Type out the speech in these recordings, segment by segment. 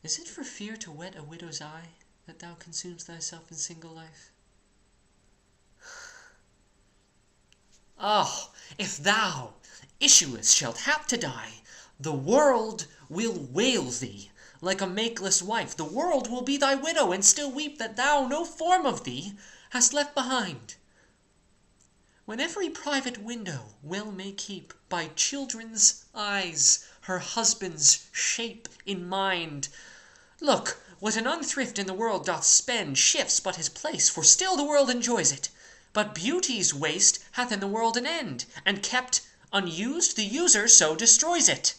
Is it for fear to wet a widow's eye that thou consumes thyself in single life? Oh, if thou, issueless, shalt hap to die, the world will wail thee like a makeless wife. The world will be thy widow, and still weep that thou no form of thee hast left behind. When every private window well may keep by children's eyes her husband's shape in mind. Look, what an unthrift in the world doth spend shifts but his place, for still the world enjoys it. But beauty's waste hath in the world an end, and kept unused the user so destroys it.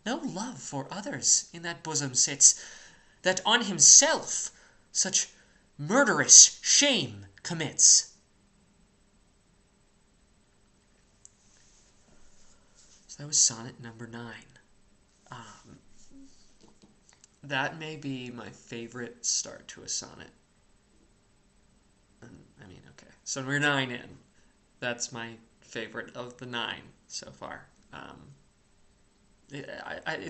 No love for others in that bosom sits, that on himself such murderous shame commits. So that was sonnet number 9. That may be my favorite start to a sonnet. Okay. So we're 9 in. That's my favorite of the 9 so far. I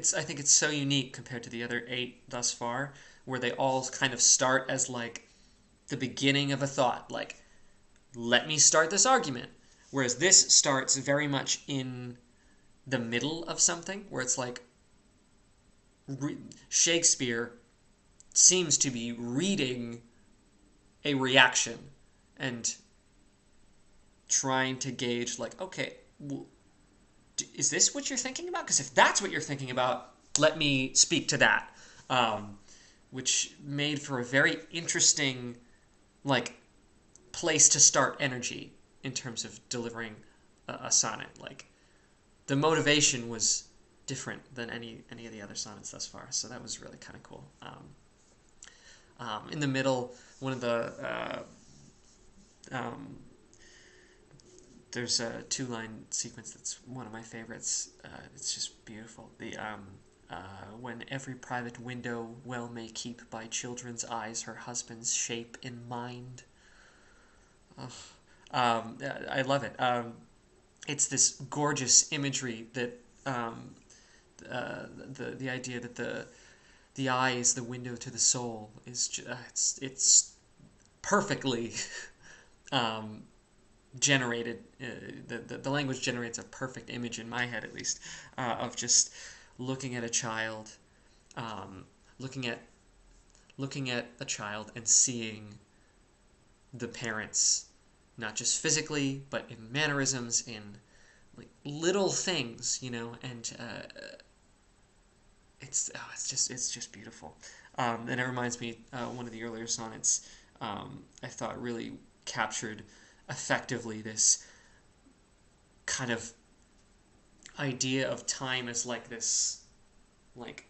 think it's so unique compared to the other 8 thus far, where they all kind of start as like the beginning of a thought, like, let me start this argument. Whereas this starts very much in the middle of something, where it's like Shakespeare seems to be reading a reaction and trying to gauge, like, okay, well, is this what you're thinking about? Because if that's what you're thinking about, let me speak to that. Which made for a very interesting, like, place to start energy in terms of delivering a sonnet. Like, the motivation was different than any of the other sonnets thus far, so that was really kind of cool. In the middle, one of the there's a 2-line sequence that's one of my favorites. It's just beautiful. When every private window well may keep by children's eyes her husband's shape in mind. I love it. It's this gorgeous imagery that the idea that the eye is the window to the soul is it's perfectly generated. The language generates a perfect image in my head, at least, of just looking at a child, looking at a child and seeing the parents, not just physically, but in mannerisms, in like little things, and it's just beautiful. And it reminds me, one of the earlier sonnets, I thought really captured effectively this kind of idea of time as like this, like,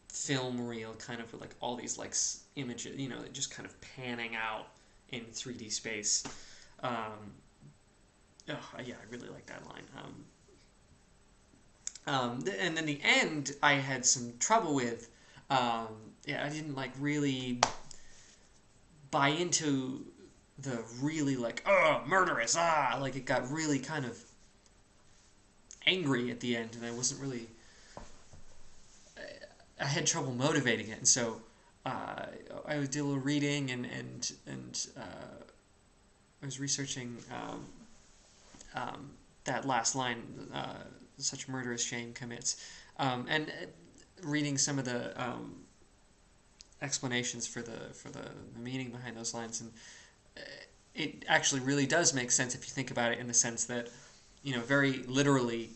film reel, kind of with like all these like images, just kind of panning out in 3D space. Yeah, I really like that line. And then the end, I had some trouble with. I didn't like really buy into the really like, murderous, like it got really kind of angry at the end, and I wasn't really. I had trouble motivating it, and so I did a little reading and I was researching that last line, such murderous shame commits, and reading some of the explanations for the meaning behind those lines, and it actually really does make sense if you think about it in the sense that, very literally,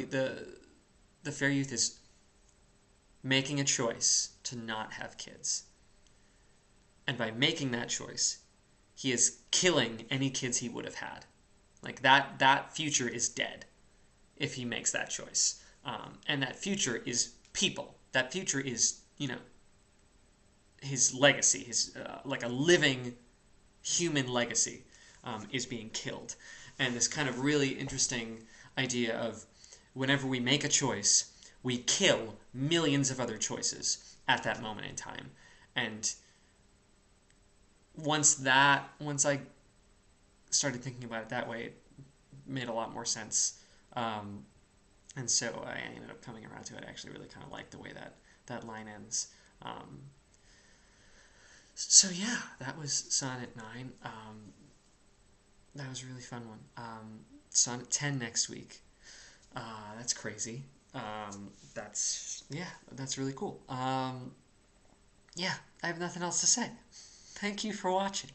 the fair youth is making a choice to not have kids. And by making that choice, he is killing any kids he would have had. Like, that future is dead if he makes that choice. And that future is people. That future is, his legacy, his like a living human legacy, is being killed. And this kind of really interesting idea of, whenever we make a choice, we kill millions of other choices at that moment in time. And once I started thinking about it that way, it made a lot more sense And so I ended up coming around to it. I actually really kind of like the way that line ends. Um, so yeah, that was Sonnet 9. That was a really fun one. Sonnet 10 next week. That's crazy. That's really cool. Yeah, I have nothing else to say. Thank you for watching.